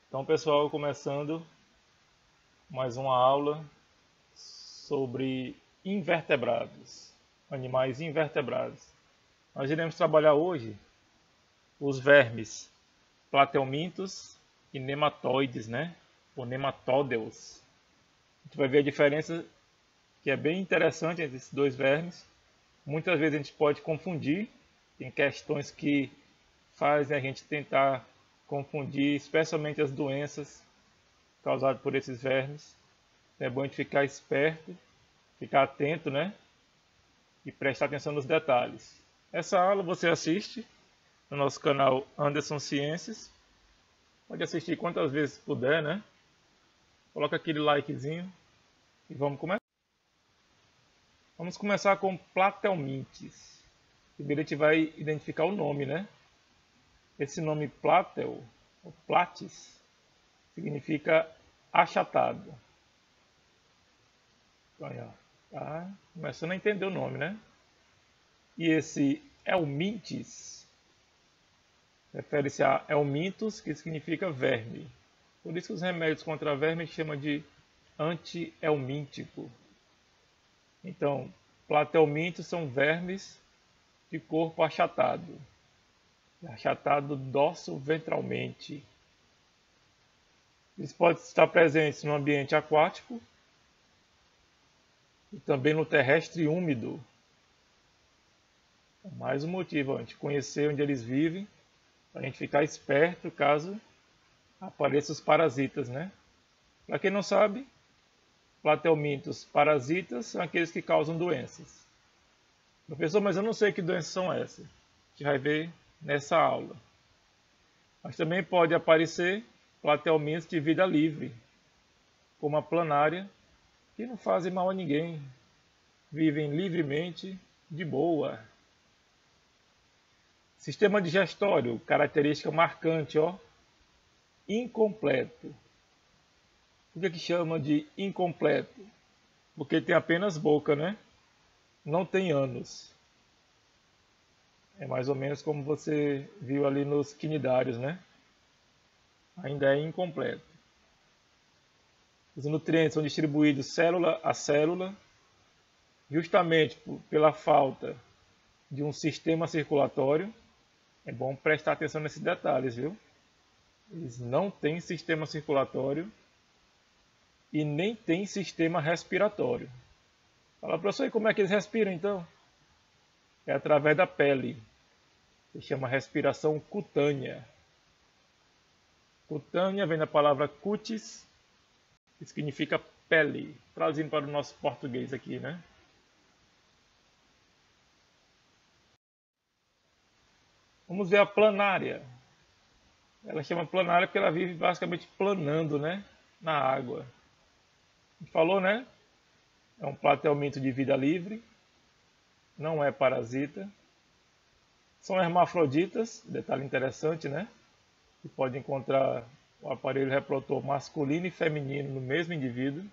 Então, pessoal, começando mais uma aula sobre invertebrados, animais invertebrados. Nós iremos trabalhar hoje os vermes plateumintos e nematóides, né? Ou nematódeos. A gente vai ver a diferença que é bem interessante entre esses dois vermes. Muitas vezes a gente pode confundir, tem questões que fazem a gente tentar confundir, especialmente as doenças causadas por esses vermes. É bom a gente ficar esperto, ficar atento, né? E prestar atenção nos detalhes. Essa aula você assiste no nosso canal Anderson Ciências. Pode assistir quantas vezes puder, né? Coloca aquele likezinho e vamos começar. Vamos começar com Platelmintes. Primeiro a gente vai identificar o nome, né? Esse nome Platel, ou Platis, significa achatado. Olha, tá começando a entender o nome, né? E esse Helminths refere-se a helminthos, que significa verme. Por isso que os remédios contra verme chamam de anti-helmíntico. Então, platelmintos são vermes de corpo achatado. Achatado dorso-ventralmente. Eles podem estar presentes no ambiente aquático e também no terrestre úmido. Mais um motivo, a gente conhecer onde eles vivem, para a gente ficar esperto caso apareçam os parasitas, né? Para quem não sabe, platelmintos parasitas são aqueles que causam doenças. Professor, mas eu não sei que doenças são essas. A gente vai ver nessa aula. Mas também pode aparecer platelmintos de vida livre, como a planária, que não fazem mal a ninguém, vivem livremente, de boa. Sistema digestório, característica marcante, ó, incompleto. Por que chama de incompleto? Porque tem apenas boca, né? Não tem ânus. É mais ou menos como você viu ali nos quinidários, né? Ainda é incompleto. Os nutrientes são distribuídos célula a célula, justamente pela falta de um sistema circulatório. É bom prestar atenção nesses detalhes, viu? Eles não têm sistema circulatório e nem têm sistema respiratório. Fala, professor, e como é que eles respiram então? É através da pele. Se chama respiração cutânea. Cutânea vem da palavra cutis, que significa pele. Traduzindo para o nosso português aqui, né? Vamos ver a planária. Ela chama planária porque ela vive basicamente planando, né, na água. A gente falou, né? É um platelminto de vida livre, não é parasita. São hermafroditas, detalhe interessante, né? Que pode encontrar o aparelho reprodutor masculino e feminino no mesmo indivíduo.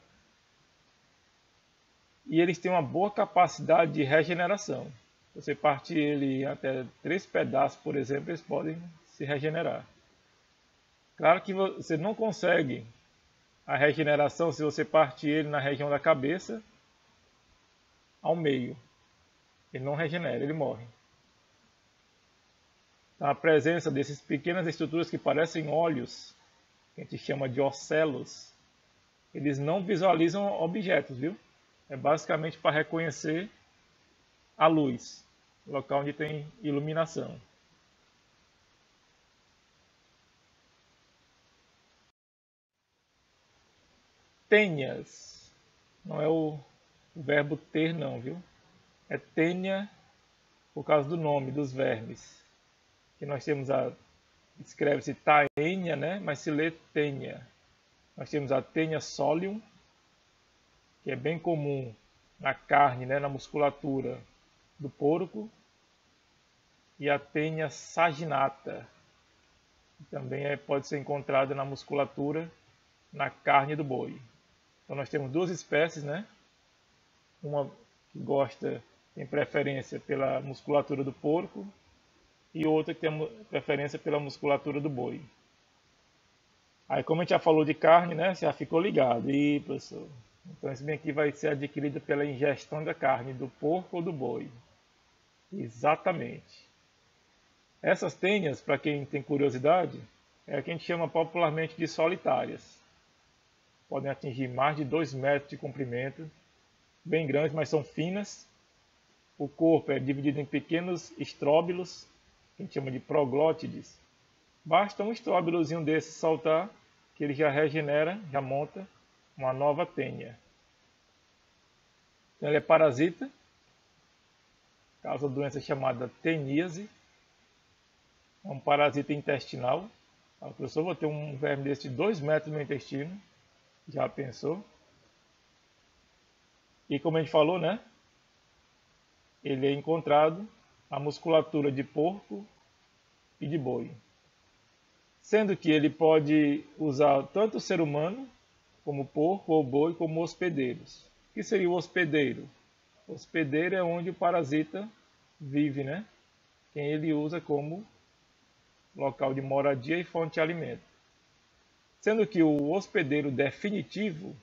E eles têm uma boa capacidade de regeneração. Se você partir ele em até 3 pedaços, por exemplo, eles podem se regenerar. Claro que você não consegue a regeneração se você partir ele na região da cabeça ao meio. Ele não regenera, ele morre. Então, a presença dessas pequenas estruturas que parecem olhos, que a gente chama de ocelos, eles não visualizam objetos, viu? É basicamente para reconhecer a luz, local onde tem iluminação. Tênias, não é o verbo ter não, viu? É tênia por causa do nome dos vermes. Que nós temos escreve-se taenia, né? Mas se lê tênia. Nós temos a tênia solium, que é bem comum na carne, né? Na musculatura do porco. E a tênia saginata, que também pode ser encontrada na musculatura, na carne do boi. Então nós temos duas espécies, né? Uma que tem preferência pela musculatura do porco e outra que tem preferência pela musculatura do boi. Aí, como a gente já falou de carne, né? Você já ficou ligado. E, professor, então esse bem aqui vai ser adquirido pela ingestão da carne do porco ou do boi. Exatamente. Essas tenhas, para quem tem curiosidade, é a que a gente chama popularmente de solitárias. Podem atingir mais de 2 metros de comprimento, bem grandes, mas são finas. O corpo é dividido em pequenos estróbilos, que a gente chama de proglótides. Basta um estróbilozinho desse saltar, que ele já regenera, já monta uma nova tênia. Então, ele é parasita, causa doença chamada teníase. É um parasita intestinal. O professor, vou ter um verme desse de 2 metros no intestino. Já pensou? E como a gente falou, né? Ele é encontrado na musculatura de porco e de boi. Sendo que ele pode usar tanto o ser humano, como porco ou boi, como hospedeiros. O que seria o hospedeiro? O hospedeiro é onde o parasita vive, né? Quem ele usa como local de moradia e fonte de alimento. Sendo que o hospedeiro definitivo,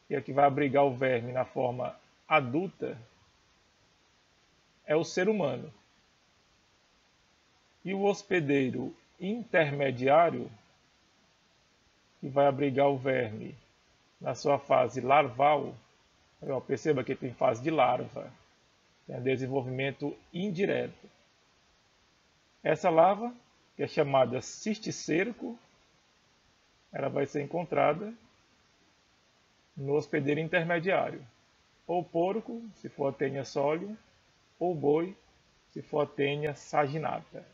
que é o que vai abrigar o verme na forma adulta, é o ser humano. E o hospedeiro intermediário, que vai abrigar o verme na sua fase larval, perceba que tem fase de larva, tem desenvolvimento indireto. Essa larva, que é chamada cisticerco, ela vai ser encontrada no hospedeiro intermediário, ou porco, se for a Taenia solium, ou boi, se for a Taenia saginata.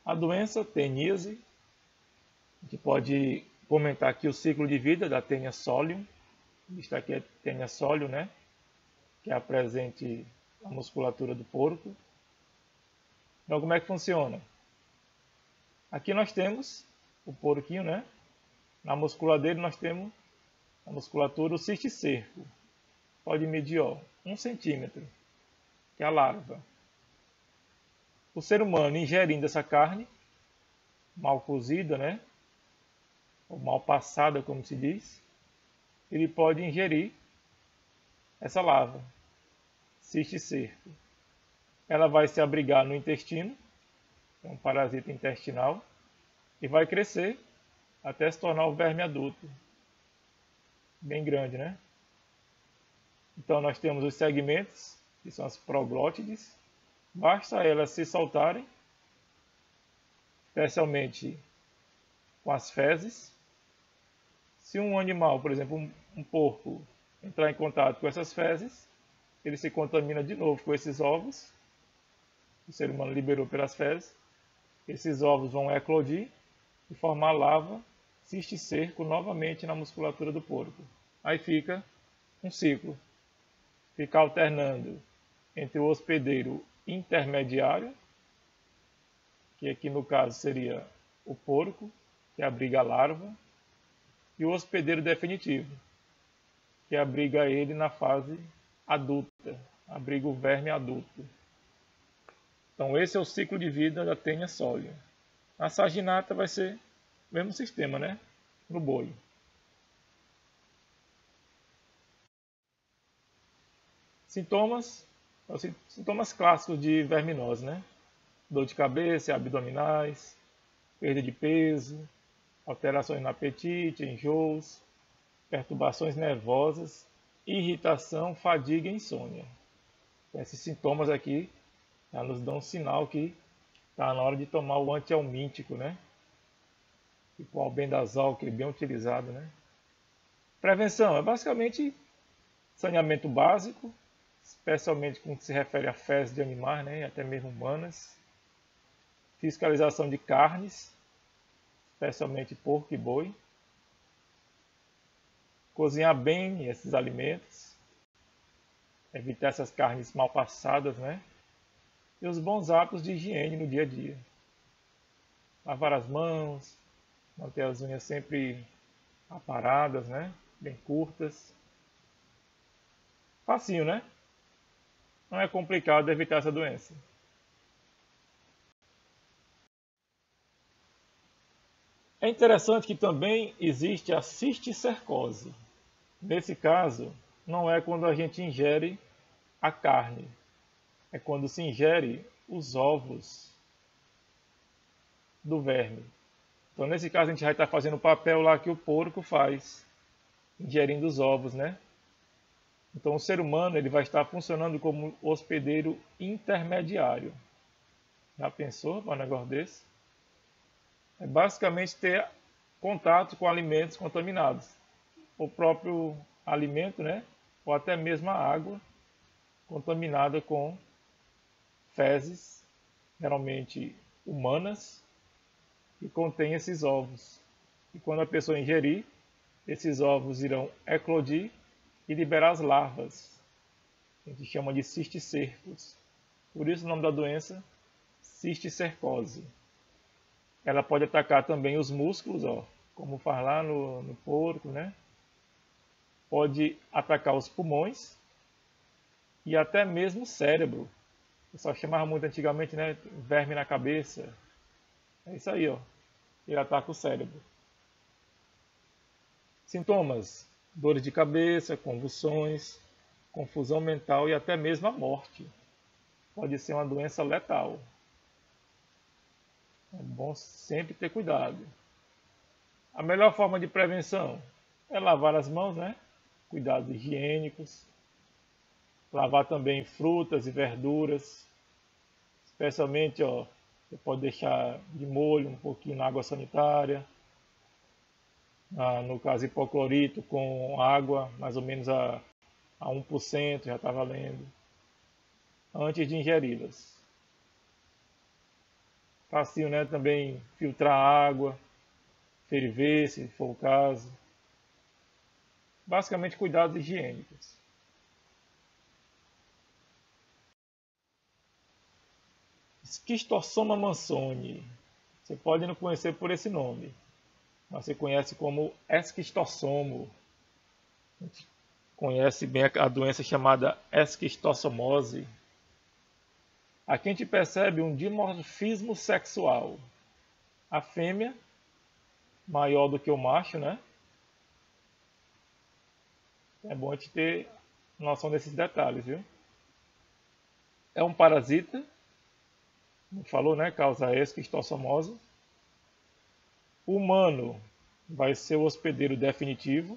A doença teníase, a gente pode comentar aqui o ciclo de vida da Taenia solium. Está aqui a Taenia solium, né? Que apresente a musculatura do porco. Então, como é que funciona? Aqui nós temos o porquinho, né? Na musculatura dele nós temos a musculatura, o cisticerco. Pode medir 1 centímetro, que é a larva. O ser humano ingerindo essa carne, mal cozida, né? Ou mal passada, como se diz, ele pode ingerir essa larva, cisticerco. Ela vai se abrigar no intestino, é um parasita intestinal, e vai crescer até se tornar o verme adulto. Bem grande, né? Então nós temos os segmentos, que são as proglótides. Basta elas se soltarem, especialmente com as fezes. Se um animal, por exemplo, um porco, entrar em contato com essas fezes, ele se contamina de novo com esses ovos. O ser humano liberou pelas fezes. Esses ovos vão eclodir e formar larva, cisticerco novamente na musculatura do porco. Aí fica um ciclo. Fica alternando entre o hospedeiro intermediário, que aqui no caso seria o porco, que abriga a larva, e o hospedeiro definitivo, que abriga ele na fase adulta, abriga o verme adulto. Então esse é o ciclo de vida da Taenia solium. A saginata vai ser o mesmo sistema, né? No boi. Sintomas, sintomas clássicos de verminose, né? Dor de cabeça, abdominais, perda de peso, alterações no apetite, enjoos, perturbações nervosas, irritação, fadiga e insônia. Esses sintomas aqui já nos dão um sinal que está na hora de tomar o antihelmíntico, né? Tipo o albendazol, que é bem utilizado, né? Prevenção é basicamente saneamento básico, especialmente com o que se refere a fezes de animais, né? Até mesmo humanas. Fiscalização de carnes, especialmente porco e boi. Cozinhar bem esses alimentos, evitar essas carnes mal passadas, né? E os bons hábitos de higiene no dia a dia. Lavar as mãos, manter as unhas sempre aparadas, né? Bem curtas. Facinho, né? Não é complicado evitar essa doença. É interessante que também existe a cisticercose. Nesse caso, não é quando a gente ingere a carne, é quando se ingere os ovos do verme. Então, nesse caso, a gente vai estar fazendo o papel lá que o porco faz, ingerindo os ovos, né? Então, o ser humano ele vai estar funcionando como hospedeiro intermediário. Já pensou para um negócio desse? É basicamente ter contato com alimentos contaminados. O próprio alimento, né? Ou até mesmo a água contaminada com fezes, geralmente humanas, que contém esses ovos. E quando a pessoa ingerir, esses ovos irão eclodir e liberar as larvas. A gente chama de cisticercos. Por isso o nome da doença, cisticercose. Ela pode atacar também os músculos, ó, como faz lá no porco, né? Pode atacar os pulmões e até mesmo o cérebro. O pessoal chamava muito antigamente, né? Verme na cabeça. É isso aí, ó. Ele ataca o cérebro. Sintomas: dores de cabeça, convulsões, confusão mental e até mesmo a morte. Pode ser uma doença letal. É bom sempre ter cuidado. A melhor forma de prevenção é lavar as mãos, né? Cuidados higiênicos. Lavar também frutas e verduras. Especialmente, ó, você pode deixar de molho um pouquinho na água sanitária. No caso, hipoclorito com água, mais ou menos a 1%, já está valendo. Antes de ingeri-las. Facinho, né? Também filtrar a água, ferver, se for o caso. Basicamente, cuidados higiênicos. Esquistossoma mansoni. Você pode não conhecer por esse nome, mas você conhece como esquistossomo. A gente conhece bem a doença chamada esquistossomose. Aqui a gente percebe um dimorfismo sexual. A fêmea, maior do que o macho, né? É bom a gente ter noção desses detalhes, viu? É um parasita, como falou, né? Causa esquistossomose. O humano vai ser o hospedeiro definitivo.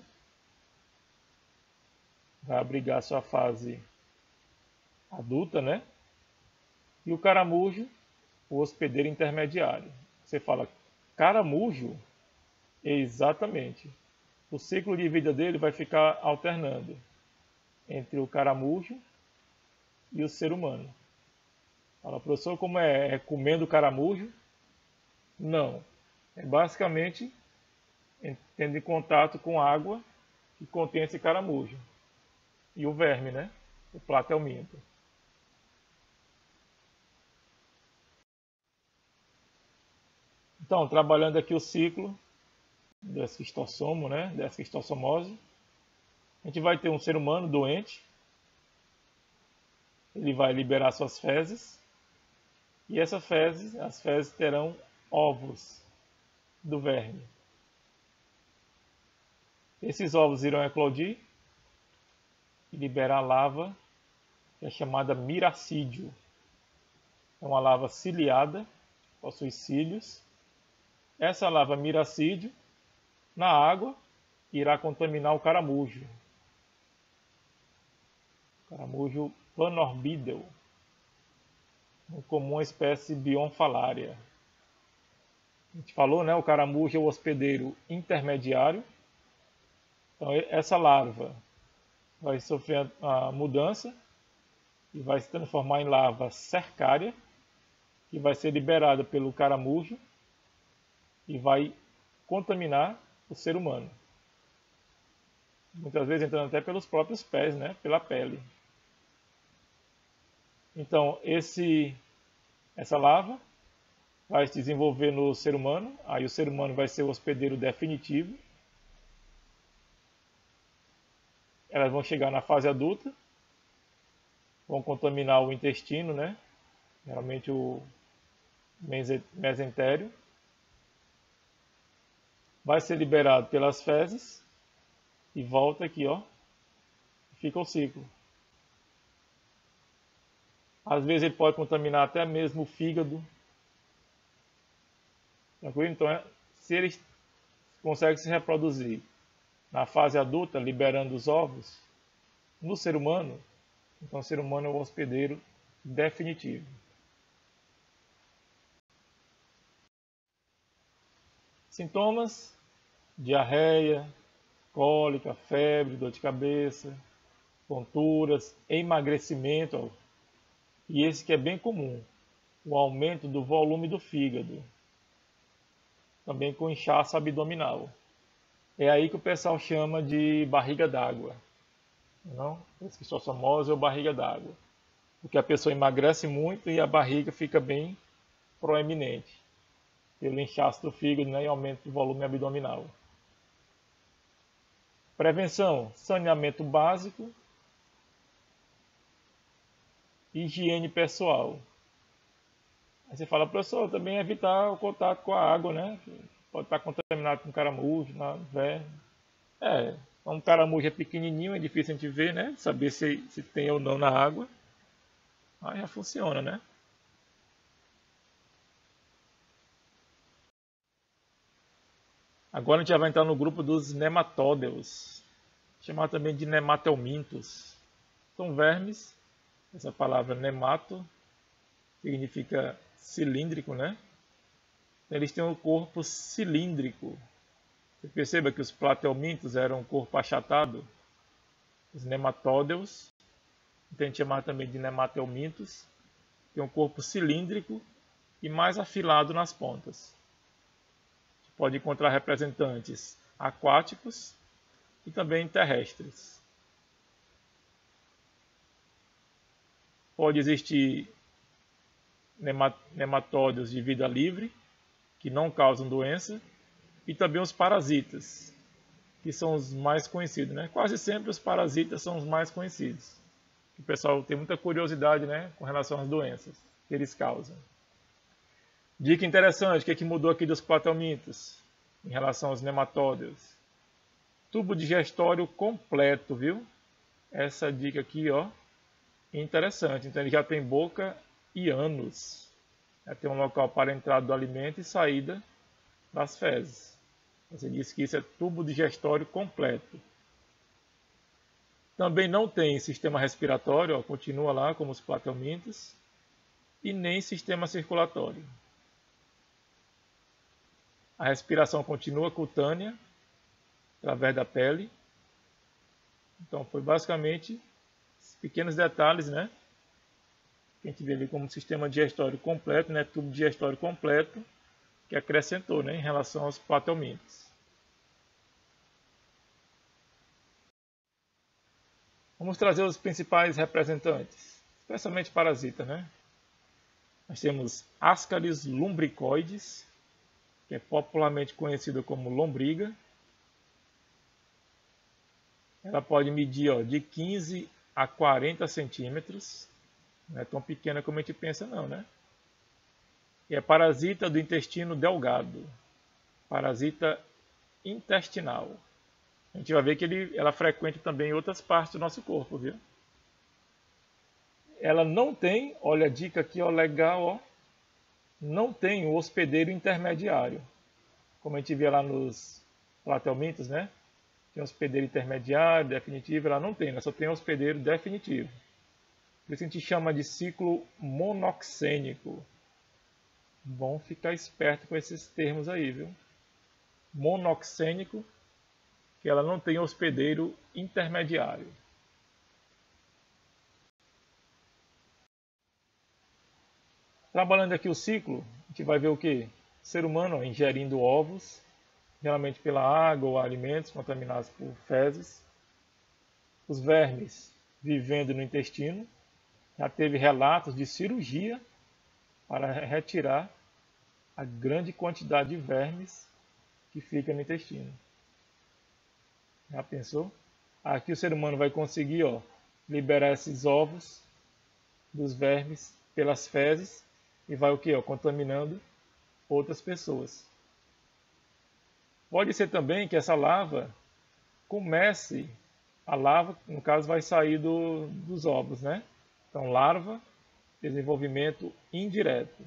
Vai abrigar sua fase adulta, né? E o caramujo, o hospedeiro intermediário. Você fala, caramujo? Exatamente. O ciclo de vida dele vai ficar alternando entre o caramujo e o ser humano. Fala, professor, como é comendo caramujo? Não. É basicamente tendo em contato com água que contém esse caramujo. E o verme, né? O platelminto. Então, trabalhando aqui o ciclo do esquistossomo, né? Da esquistossomose, a gente vai ter um ser humano doente, ele vai liberar suas fezes, e as fezes terão ovos do verme. Esses ovos irão eclodir e liberar lava, que é chamada miracídio. É uma lava ciliada, possui cílios. Essa lava miracídio, na água, irá contaminar o caramujo. Caramujo Panorbidel, um comum espécie Bionfalaria. A gente falou, né? O caramujo é o hospedeiro intermediário. Então, essa larva vai sofrer a mudança e vai se transformar em larva cercária, que vai ser liberada pelo caramujo e vai contaminar o ser humano. Muitas vezes entrando até pelos próprios pés, né? Pela pele. Então, essa larva vai se desenvolver no ser humano, aí o ser humano vai ser o hospedeiro definitivo. Elas vão chegar na fase adulta, vão contaminar o intestino, né? Geralmente o mesentério. vai ser liberado pelas fezes e volta aqui, ó, fica o ciclo. Às vezes ele pode contaminar até mesmo o fígado. Tranquilo? Então, se ele consegue se reproduzir na fase adulta, liberando os ovos, no ser humano, então o ser humano é o hospedeiro definitivo. Sintomas: diarreia, cólica, febre, dor de cabeça, tonturas, emagrecimento, ó, e esse que é bem comum, o aumento do volume do fígado, também com inchaço abdominal. É aí que o pessoal chama de barriga d'água. Não? Esse que são famosos é o barriga d'água. Porque a pessoa emagrece muito e a barriga fica bem proeminente. Pelo inchaço do fígado, né, e aumento do volume abdominal. Prevenção: saneamento básico, higiene pessoal. Aí você fala, professor, também evitar o contato com a água, né? Pode estar contaminado com caramujo, verme. Um caramujo é pequenininho, é difícil a gente ver, né? Saber se tem ou não na água. Aí já funciona, né? Agora a gente já vai entrar no grupo dos nematódeos, chamado também de nematelmintos. São vermes, essa palavra nemato significa cilíndrico, né? Eles têm um corpo cilíndrico. Você perceba que os platelmintos eram um corpo achatado. Os nematódeos, então a gente chama também de nematelmintos, tem um corpo cilíndrico e mais afilado nas pontas. Pode encontrar representantes aquáticos e também terrestres. Pode existir nematódeos de vida livre, que não causam doença, e também os parasitas, que são os mais conhecidos, né? Quase sempre os parasitas são os mais conhecidos. O pessoal tem muita curiosidade, né, com relação às doenças que eles causam. Dica interessante, o que mudou aqui dos platelmintos em relação aos nematódeos? Tubo digestório completo, viu? Essa dica aqui, ó, é interessante. Então ele já tem boca e ânus. Já tem um local para entrada do alimento e saída das fezes. Você disse que isso é tubo digestório completo. Também não tem sistema respiratório, ó, continua lá como os platelmintos, e nem sistema circulatório. A respiração continua cutânea, através da pele. Então foi basicamente pequenos detalhes, né? Que a gente vê ali como sistema digestório completo, né? Tubo digestório completo, que acrescentou, né, em relação aos platelmintos. Vamos trazer os principais representantes, especialmente parasitas, né? Nós temos Ascaris lumbricoides, que é popularmente conhecida como lombriga. Ela pode medir, ó, de 15 a 40 centímetros. Não é tão pequena como a gente pensa, não, né? E é parasita do intestino delgado. Parasita intestinal. A gente vai ver que ela frequenta também em outras partes do nosso corpo, viu? Ela não tem, olha a dica aqui, ó, legal, ó. Não tem o hospedeiro intermediário. Como a gente vê lá nos platelmintos, né? Tem hospedeiro intermediário, definitivo, ela não tem, ela só tem hospedeiro definitivo. Por isso a gente chama de ciclo monoxênico. Bom ficar esperto com esses termos aí, viu? Monoxênico, que ela não tem hospedeiro intermediário. Trabalhando aqui o ciclo, a gente vai ver o que? O ser humano, ó, ingerindo ovos, geralmente pela água ou alimentos contaminados por fezes. Os vermes vivendo no intestino. Já teve relatos de cirurgia para retirar a grande quantidade de vermes que fica no intestino. Já pensou? Aqui o ser humano vai conseguir, ó, liberar esses ovos dos vermes pelas fezes e vai o que? Contaminando outras pessoas. Pode ser também que essa larva comece, a larva, no caso, vai sair dos ovos, né? Então, larva, desenvolvimento indireto.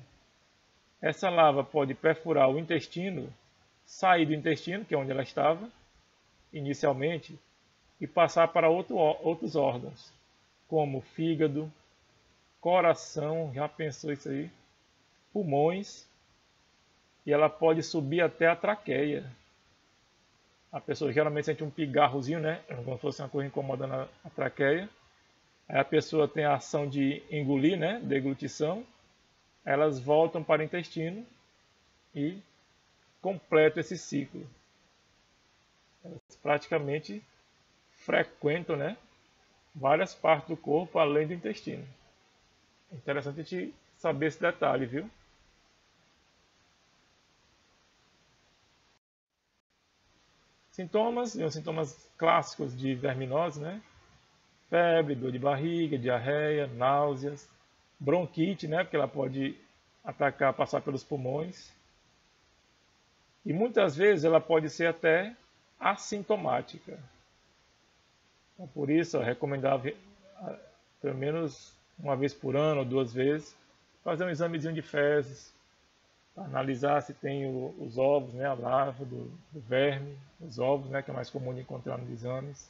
Essa larva pode perfurar o intestino, sair do intestino, que é onde ela estava, inicialmente, e passar para outros órgãos, como fígado, coração, já pensou isso aí? Pulmões, e ela pode subir até a traqueia. A pessoa geralmente sente um pigarrozinho, né? Como se fosse uma coisa incomodando a traqueia. Aí a pessoa tem a ação de engolir, né? Deglutição. Elas voltam para o intestino e completam esse ciclo. Elas praticamente frequentam, né? Várias partes do corpo além do intestino. É interessante a gente saber esse detalhe, viu? Sintomas, os sintomas clássicos de verminose, né? Febre, dor de barriga, diarreia, náuseas, bronquite, né? Porque ela pode atacar, passar pelos pulmões. E muitas vezes ela pode ser até assintomática. Então, por isso, é recomendável pelo menos uma vez por ano ou 2 vezes fazer um examezinho de fezes, analisar se tem os ovos, né, a larva do verme, os ovos, né, que é mais comum de encontrar nos exames.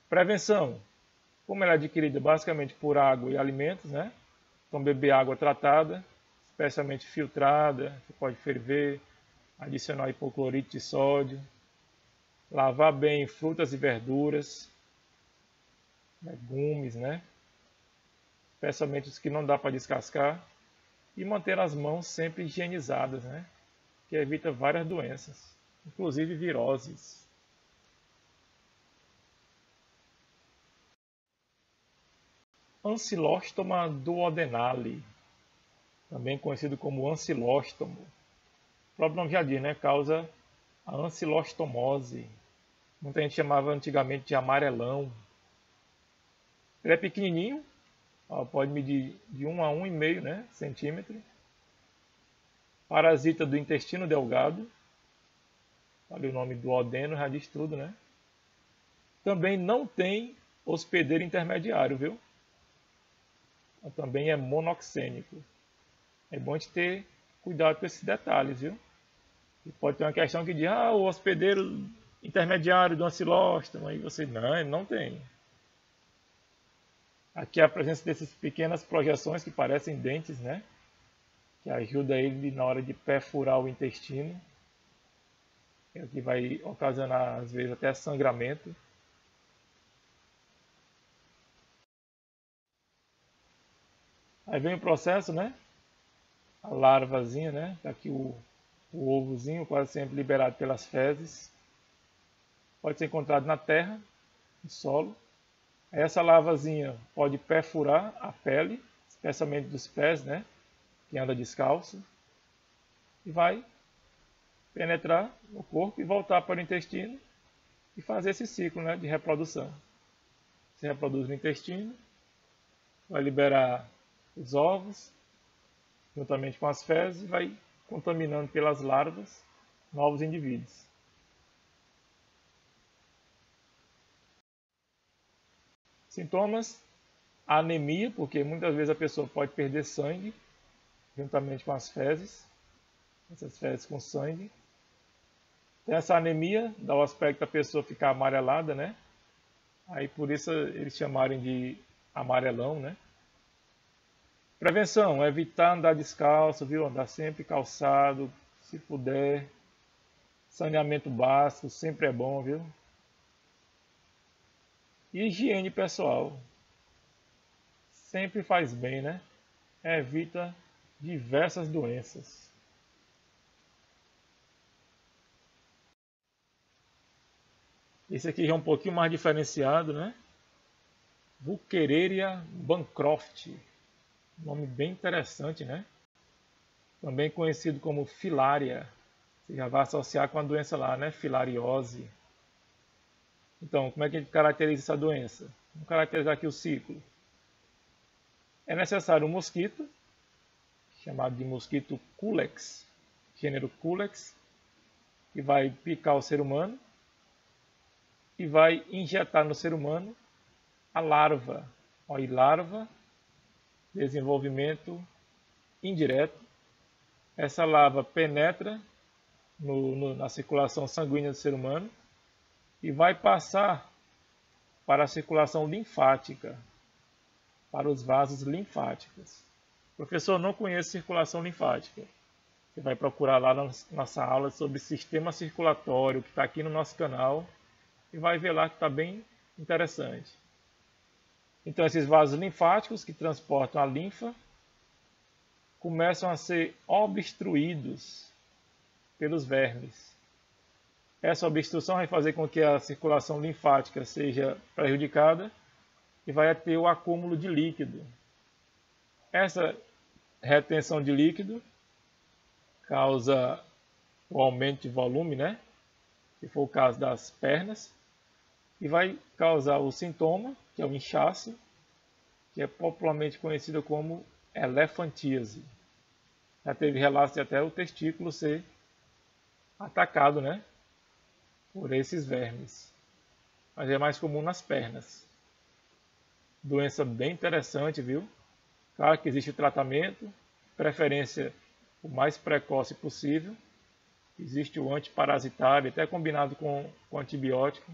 Prevenção, como ela é adquirida basicamente por água e alimentos, né? Então beber água tratada, especialmente filtrada, você pode ferver, adicionar hipoclorito de sódio, lavar bem frutas e verduras, legumes, né? Especialmente os que não dá para descascar, e manter as mãos sempre higienizadas, né? Que evita várias doenças, inclusive viroses. Ancilóstoma duodenale, também conhecido como ancilóstomo. O próprio nome já diz, né? Causa a ancilostomose. Muita gente chamava antigamente de amarelão. Ele é pequenininho, pode medir de 1 a 1,5, né, centímetro. Parasita do intestino delgado. Olha o nome do duodeno, já diz tudo, né? Também não tem hospedeiro intermediário, viu? Também é monoxênico. É bom a gente ter cuidado com esses detalhes, viu? E pode ter uma questão que diz, o hospedeiro intermediário do ancilóstomo, aí você, não, ele não tem. Aqui a presença dessas pequenas projeções que parecem dentes, né? Que ajuda ele na hora de perfurar o intestino. É o que vai ocasionar, às vezes, até sangramento. Aí vem o processo, né? A larvazinha, né? Tá aqui o ovozinho, quase sempre liberado pelas fezes. Pode ser encontrado na terra, no solo. Essa larvazinha pode perfurar a pele, especialmente dos pés, né? Que anda descalço. E vai penetrar no corpo e voltar para o intestino e fazer esse ciclo, né, de reprodução. Se reproduz no intestino, vai liberar os ovos, juntamente com as fezes, e vai contaminando pelas larvas novos indivíduos. Sintomas: anemia, porque muitas vezes a pessoa pode perder sangue, juntamente com as fezes, essas fezes com sangue. Tem essa anemia, dá o aspecto da pessoa ficar amarelada, né? Aí por isso eles chamarem de amarelão, né? Prevenção, evitar andar descalço, viu? Andar sempre calçado, se puder. Saneamento básico, sempre é bom, viu? E higiene pessoal. Sempre faz bem, né? Evita diversas doenças. Esse aqui já é um pouquinho mais diferenciado, né? Buchereria bancroft. Nome bem interessante, né? Também conhecido como filária. Você já vai associar com a doença lá, né? Filariose. Então, como é que a gente caracteriza essa doença? Vamos caracterizar aqui o ciclo. É necessário um mosquito, chamado de mosquito Culex, gênero Culex, que vai picar o ser humano e vai injetar no ser humano a larva. Olha, larva, desenvolvimento indireto. Essa larva penetra na circulação sanguínea do ser humano e vai passar para a circulação linfática, para os vasos linfáticos. Professor, não conheço circulação linfática. Você vai procurar lá na nossa aula sobre sistema circulatório, que está aqui no nosso canal, e vai ver lá que está bem interessante. Então, esses vasos linfáticos que transportam a linfa começam a ser obstruídos pelos vermes. Essa obstrução vai fazer com que a circulação linfática seja prejudicada e vai ter o acúmulo de líquido. Essa retenção de líquido causa o aumento de volume, né? Se for o caso das pernas, e vai causar o sintoma, que é o inchaço, que é popularmente conhecido como elefantíase. Já teve relatos de até o testículo ser atacado, né? Por esses vermes. Mas é mais comum nas pernas. Doença bem interessante, viu? Claro que existe o tratamento, preferência o mais precoce possível. Existe o antiparasitário, até combinado com antibiótico,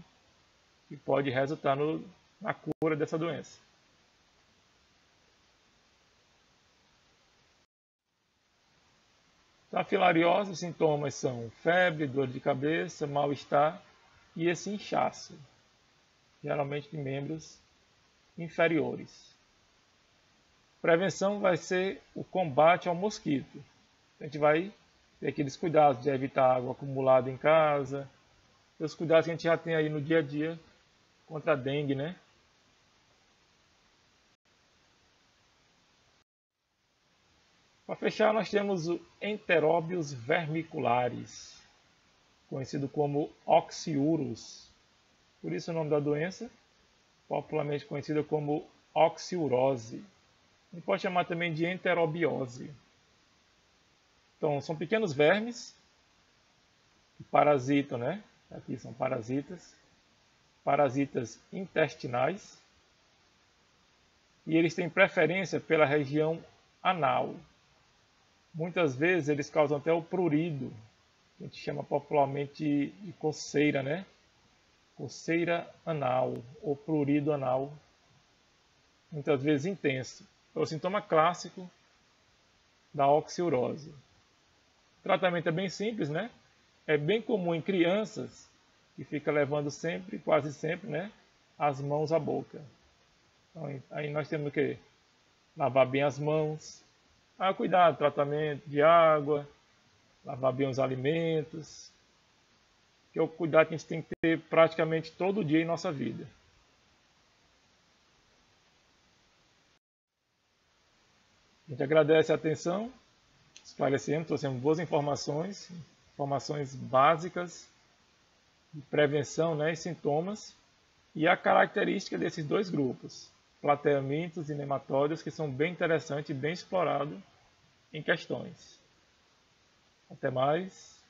que pode resultar na cura dessa doença. Da filariose, os sintomas são febre, dor de cabeça, mal-estar e esse inchaço, geralmente de membros inferiores. Prevenção vai ser o combate ao mosquito. A gente vai ter aqueles cuidados de evitar água acumulada em casa, os cuidados que a gente já tem aí no dia a dia contra a dengue, né? Para fechar, nós temos o Enteróbios vermiculares, conhecido como oxiurus. Por isso o nome da doença, popularmente conhecida como oxiurose. A gente pode chamar também de enterobiose. Então, são pequenos vermes que parasitam, né? Aqui são parasitas intestinais, e eles têm preferência pela região anal. Muitas vezes eles causam até o prurido, que a gente chama popularmente de coceira, né? Coceira anal ou prurido anal, muitas vezes intenso. É o sintoma clássico da oxiurose. O tratamento é bem simples, né? É bem comum em crianças que fica levando sempre, quase sempre, né, as mãos à boca. Então, aí nós temos que lavar bem as mãos, cuidado, tratamento de água, lavar bem os alimentos, que é o cuidado que a gente tem que ter praticamente todo dia em nossa vida. A gente agradece a atenção, esclarecemos, trouxemos boas informações básicas de prevenção, né, e sintomas, e a característica desses dois grupos, plateumintos e nematóides, que são bem interessantes e bem explorados em questões. Até mais.